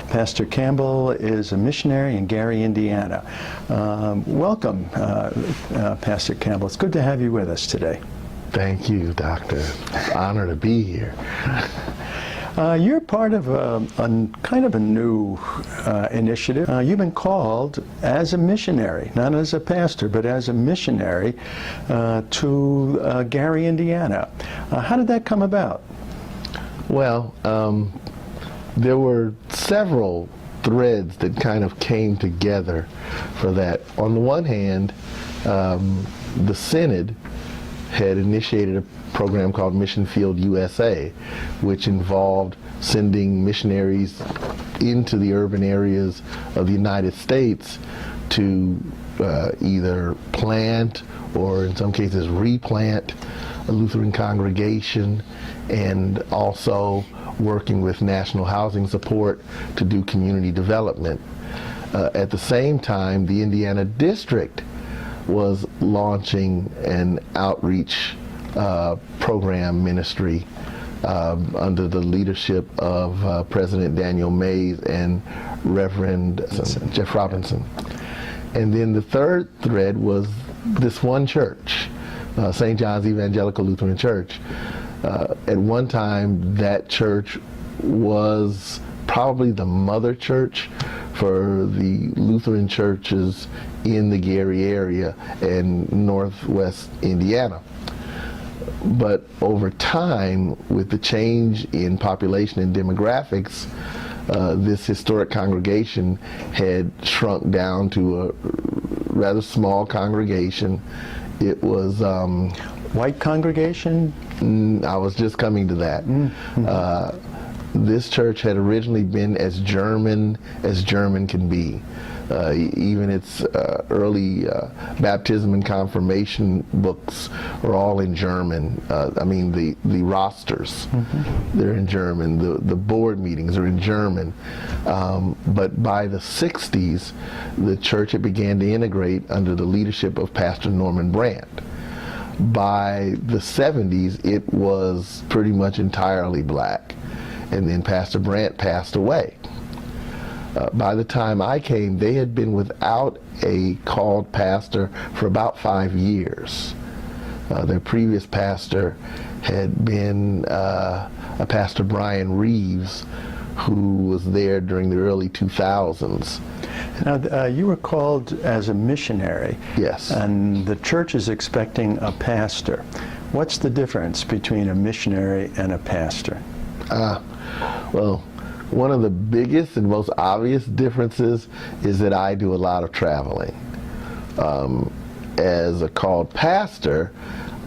Pastor Campbell is a missionary in Gary, Indiana. Welcome, Pastor Campbell. It's good to have you with us today. Thank you, Doctor. Honor to be here. You're part of a kind of a new initiative. You've been called as a missionary, not as a pastor, but as a missionary to Gary, Indiana. How did that come about? Well, there were several threads that kind of came together for that. On the one hand, the Synod had initiated a program called Mission Field USA, which involved sending missionaries into the urban areas of the United States to either plant or in some cases replant a Lutheran congregation, and also working with national housing support to do community development. At the same time, the Indiana District was launching an outreach program ministry under the leadership of President Daniel Mays and Reverend Jeff Robinson. And then the third thread was this one church, St. John's Evangelical Lutheran Church. At one time, that church was probably the mother church for the Lutheran churches in the Gary area and northwest Indiana. But over time, with the change in population and demographics, this historic congregation had shrunk down to a rather small congregation. It was white congregation? I was just coming to that. This church had originally been as German can be. Even its early baptism and confirmation books are all in German. I mean, the rosters, they're in German. The board meetings are in German. But by the 60s, the church had began to integrate under the leadership of Pastor Norman Brandt. By the 70s, it was pretty much entirely black. And then Pastor Brandt passed away. By the time I came, they had been without a called pastor for about 5 years. Their previous pastor had been a Pastor Brian Reeves, who was there during the early 2000s. Now, you were called as a missionary. Yes. And the church is expecting a pastor. What's the difference between a missionary and a pastor? Well, one of the biggest and most obvious differences is that I do a lot of traveling. As a called pastor,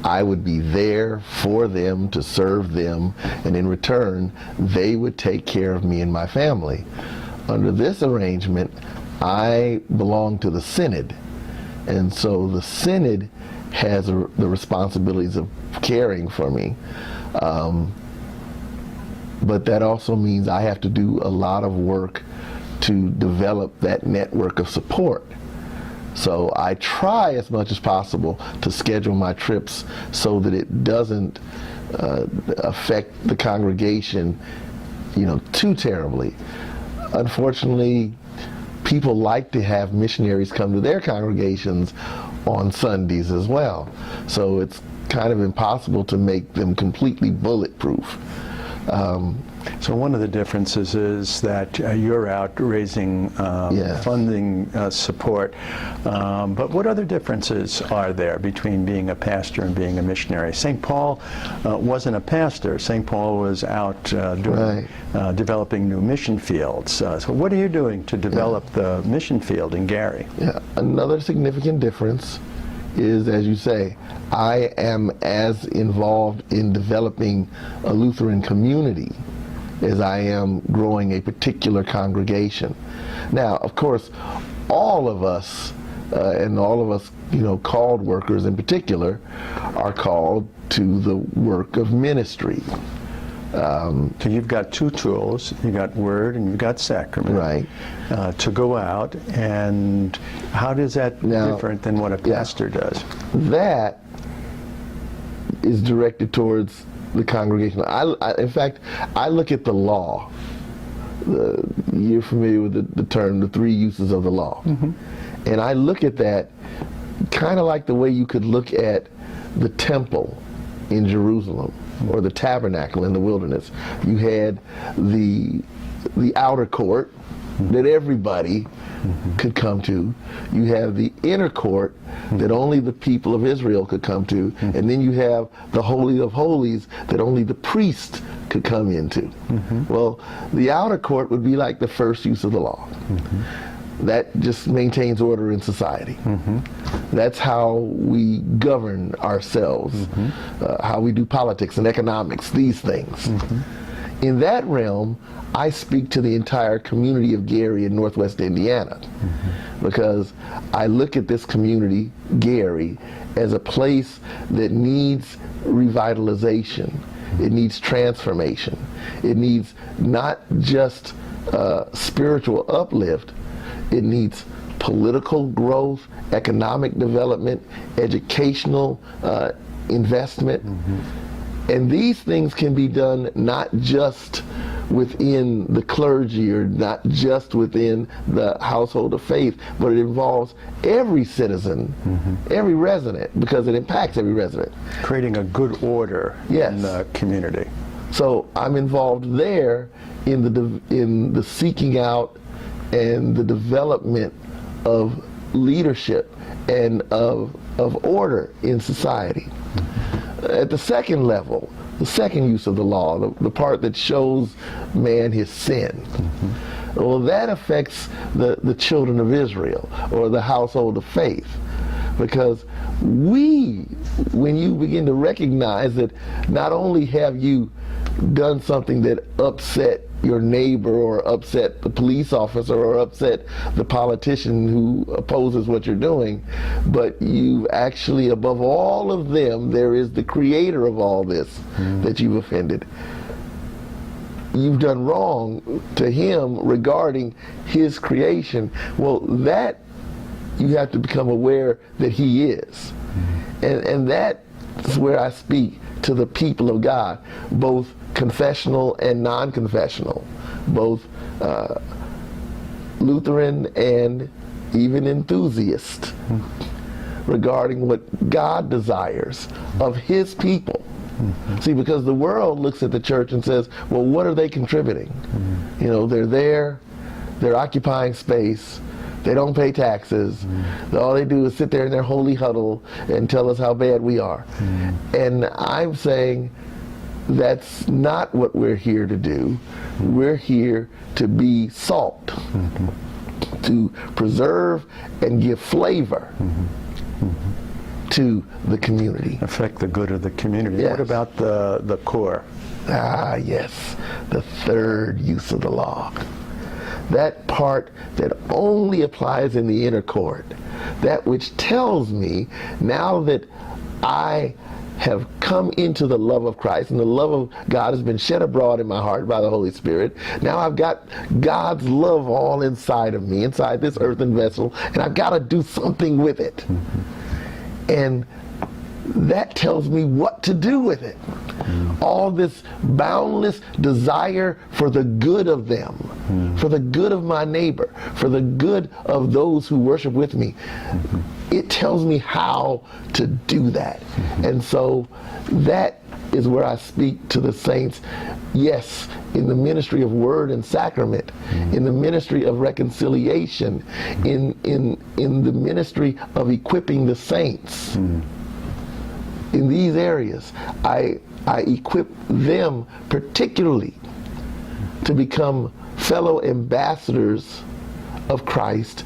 I would be there for them to serve them, and in return, they would take care of me and my family. Under this arrangement, I belong to the Synod, and so the Synod has the responsibilities of caring for me. But that also means I have to do a lot of work to develop that network of support. So I try as much as possible to schedule my trips so that it doesn't affect the congregation, too terribly. Unfortunately, people like to have missionaries come to their congregations on Sundays as well. So it's kind of impossible to make them completely bulletproof. So one of the differences is that you're out raising funding support, but what other differences are there between being a pastor and being a missionary? St. Paul wasn't a pastor. St. Paul was out developing new mission fields. So what are you doing to develop the mission field in Gary? Yeah, another significant difference is, as you say, I am as involved in developing a Lutheran community as I am growing a particular congregation. Now, of course, all of us, and all of us, called workers in particular, are called to the work of ministry. So you've got two tools. You've got word and you've got sacrament. Right. To go out, and how does that different than what a pastor does? That is directed towards the congregation. In fact, I look at the law you're familiar with the term, the three uses of the law. And I look at that kind of like the way you could look at the temple in Jerusalem or the tabernacle in the wilderness. You had the outer court that everybody could come to. You have the inner court that only the people of Israel could come to. And then you have the Holy of Holies that only the priest could come into. Well, the outer court would be like the first use of the law. That just maintains order in society. That's how we govern ourselves, how we do politics and economics, these things. In that realm, I speak to the entire community of Gary in Northwest Indiana, because I look at this community, Gary, as a place that needs revitalization. It needs transformation. It needs not just spiritual uplift, it needs political growth, economic development, educational investment. And these things can be done not just within the clergy or not just within the household of faith, but it involves every citizen, every resident, because it impacts every resident. Creating a good order in the community. So I'm involved there in the seeking out and the development of leadership and of order in society. At the second level, the second use of the law, the part that shows man his sin, well, that affects the children of Israel or the household of faith. Because when you begin to recognize that not only have you done something that upset your neighbor or upset the police officer or upset the politician who opposes what you're doing, but you actually, above all of them, there is the creator of all this that you've offended. You've done wrong to him regarding his creation. Well, that you have to become aware that he is. And that's where I speak to the people of God, both confessional and non-confessional, both Lutheran and even enthusiast, regarding what God desires of his people. See, because the world looks at the church and says, well, what are they contributing? You know, they're there, they're occupying space, they don't pay taxes, all they do is sit there in their holy huddle and tell us how bad we are. And I'm saying, that's not what we're here to do. We're here to be salt, to preserve and give flavor to the community. Affect the good of the community. What about the core? Yes, the third use of the law. That part that only applies in the inner court. That which tells me, now that I have come into the love of Christ and the love of God has been shed abroad in my heart by the Holy Spirit. Now I've got God's love all inside of me, inside this earthen vessel, and I've got to do something with it. And that tells me what to do with it. All this boundless desire for the good of them, for the good of my neighbor, for the good of those who worship with me. It tells me how to do that. And so that is where I speak to the saints, yes, in the ministry of word and sacrament, in the ministry of reconciliation, in the ministry of equipping the saints. In these areas, I equip them particularly to become fellow ambassadors of Christ,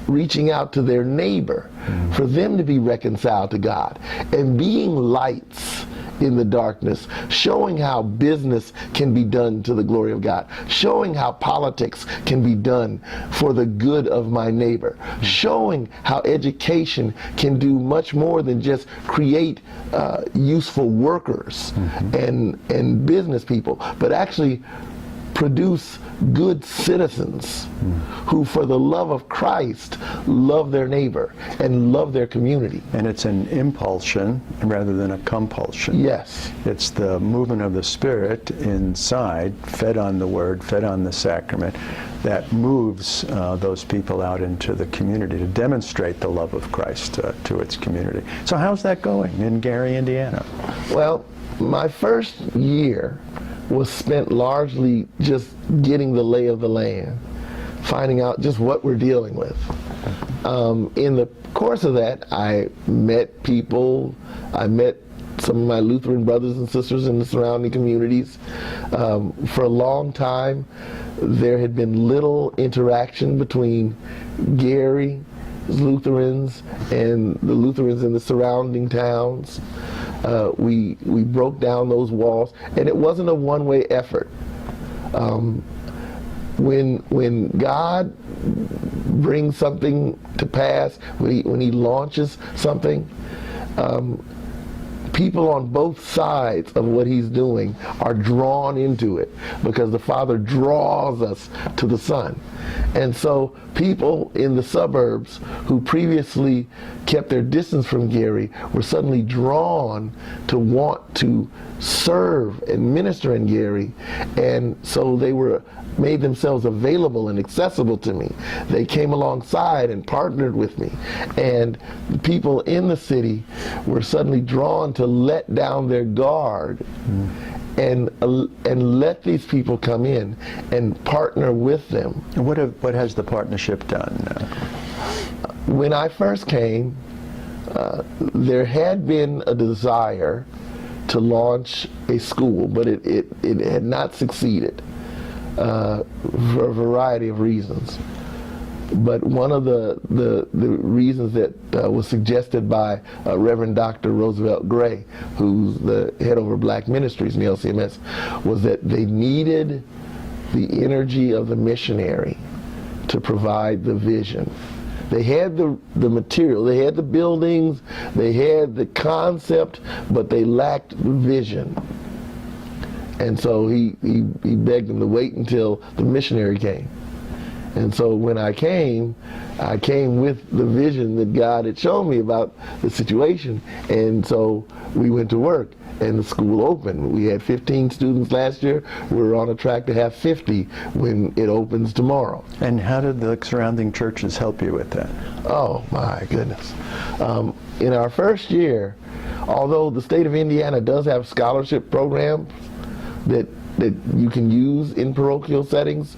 reaching out to their neighbor for them to be reconciled to God, and being lights in the darkness, showing how business can be done to the glory of God, showing how politics can be done for the good of my neighbor, showing how education can do much more than just create useful workers and business people, but actually produce good citizens who, for the love of Christ, love their neighbor and love their community. And it's an impulsion rather than a compulsion. Yes. It's the movement of the Spirit inside, fed on the Word, fed on the sacrament, that moves those people out into the community to demonstrate the love of Christ to its community. So how's that going in Gary, Indiana? Well, my first year was spent largely just getting the lay of the land, finding out just what we're dealing with. In the course of that, I met people. I met some of my Lutheran brothers and sisters in the surrounding communities. For a long time, there had been little interaction between Gary's Lutherans and the Lutherans in the surrounding towns. We broke down those walls, and it wasn't a one-way effort. When God brings something to pass, when he launches something, people on both sides of what he's doing are drawn into it because the Father draws us to the Son. And so people in the suburbs who previously kept their distance from Gary were suddenly drawn to want to serve and minister in Gary, and so they made themselves available and accessible to me. They came alongside and partnered with me, and the people in the city were suddenly drawn to let down their guard and let these people come in and partner with them. And what has the partnership done? When I first came, there had been a desire to launch a school, but it had not succeeded for a variety of reasons. But one of the reasons that was suggested by Reverend Dr. Roosevelt Gray, who's the head over Black Ministries in the LCMS, was that they needed the energy of the missionary to provide the vision. They had the material, they had the buildings, they had the concept, but they lacked the vision. And so he begged them to wait until the missionary came. And so when I came with the vision that God had shown me about the situation. And so we went to work, and the school opened. We had 15 students last year. We're on a track to have 50 when it opens tomorrow. And how did the surrounding churches help you with that? Oh, my goodness. In our first year, although the state of Indiana does have scholarship programs that you can use in parochial settings,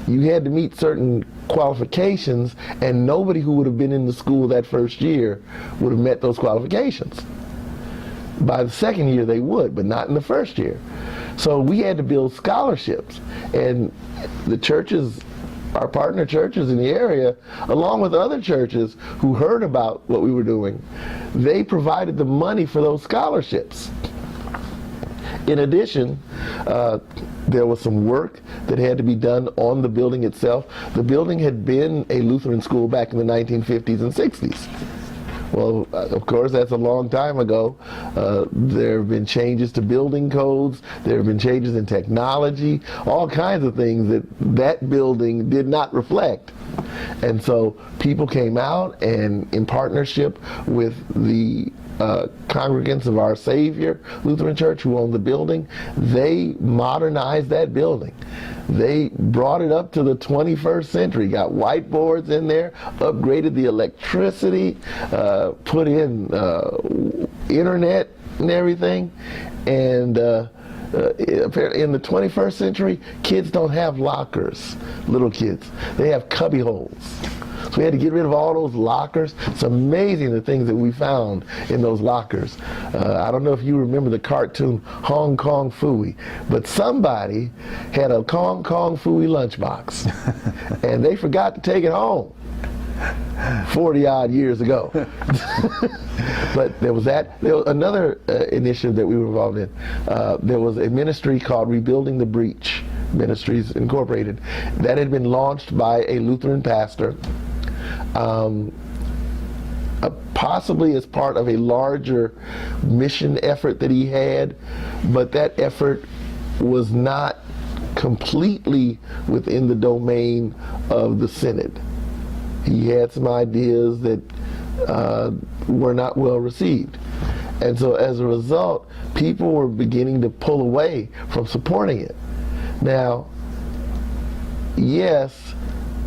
you had to meet certain qualifications, and nobody who would have been in the school that first year would have met those qualifications. By the second year they would, but not in the first year. So we had to build scholarships, and the churches, our partner churches in the area, along with other churches who heard about what we were doing, they provided the money for those scholarships. In addition, there was some work that had to be done on the building itself. The building had been a Lutheran school back in the 1950s and 60s. Well, of course, that's a long time ago. There have been changes to building codes. There have been changes in technology, all kinds of things that building did not reflect. And so people came out, and in partnership with the congregants of Our Savior Lutheran Church, who owned the building, they modernized that building. They brought it up to the 21st century, got whiteboards in there, upgraded the electricity, put in internet and everything, and apparently in the 21st century, kids don't have lockers, little kids. They have cubby holes. So we had to get rid of all those lockers. It's amazing the things that we found in those lockers. I don't know if you remember the cartoon Hong Kong Phooey, but somebody had a Hong Kong Phooey lunchbox, and they forgot to take it home 40-odd years ago. But there was that. There was another initiative that we were involved in. There was a ministry called Rebuilding the Breach Ministries Incorporated that had been launched by a Lutheran pastor, possibly as part of a larger mission effort that he had, but that effort was not completely within the domain of the Synod. He had some ideas that were not well received. And so as a result, people were beginning to pull away from supporting it. Now, yes,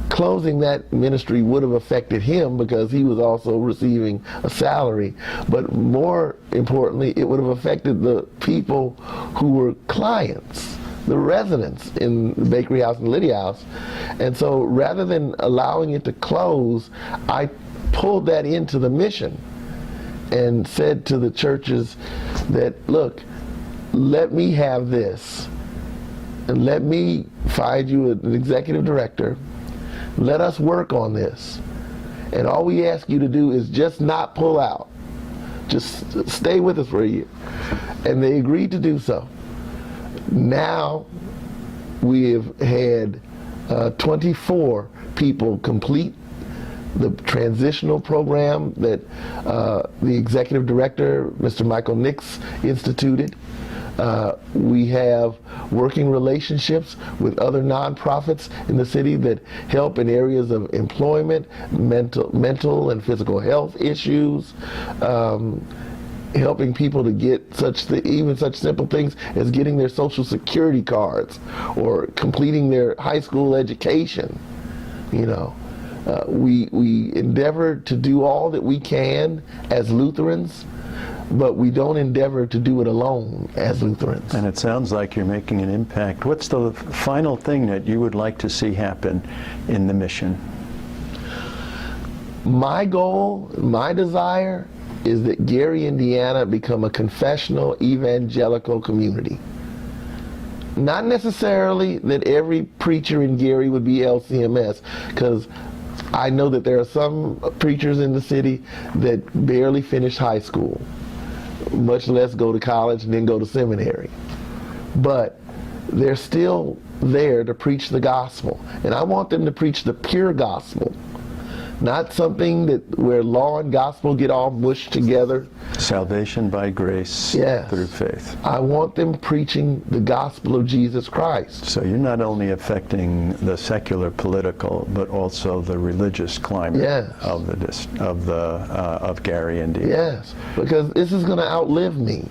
closing that ministry would have affected him because he was also receiving a salary, but more importantly, it would have affected the people who were clients, the residents in the Bakery House and Lydia House. And so rather than allowing it to close, I pulled that into the mission and said to the churches that, look, let me have this, and let me find you an executive director. Let us work on this. And all we ask you to do is just not pull out. Just stay with us for a year. And they agreed to do so. Now we have had 24 people complete the transitional program that the executive director, Mr. Michael Nix, instituted. We have working relationships with other nonprofits in the city that help in areas of employment, mental and physical health issues, helping people to get even such simple things as getting their Social Security cards or completing their high school education. You know, we endeavor to do all that we can as Lutherans, but we don't endeavor to do it alone as Lutherans. And it sounds like you're making an impact. What's the final thing that you would like to see happen in the mission? My goal, my desire, is that Gary, Indiana become a confessional evangelical community. Not necessarily that every preacher in Gary would be LCMS, because I know that there are some preachers in the city that barely finish high school, much less go to college and then go to seminary. But they're still there to preach the gospel. And I want them to preach the pure gospel, not something where law and gospel get all mushed together. Salvation by grace through faith. I want them preaching the gospel of Jesus Christ. So you're not only affecting the secular political, but also the religious climate of Gary, Indiana. Yes, because this is going to outlive me.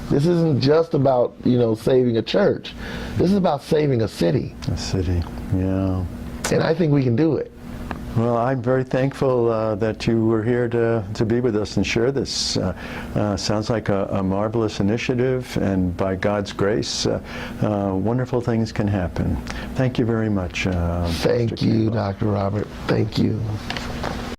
This isn't just about, saving a church. This is about saving a city. A city, yeah. And I think we can do it. Well, I'm very thankful that you were here to be with us and share this. Sounds like a marvelous initiative, and by God's grace, wonderful things can happen. Thank you very much. Thank you, Dr. Robert. Thank you.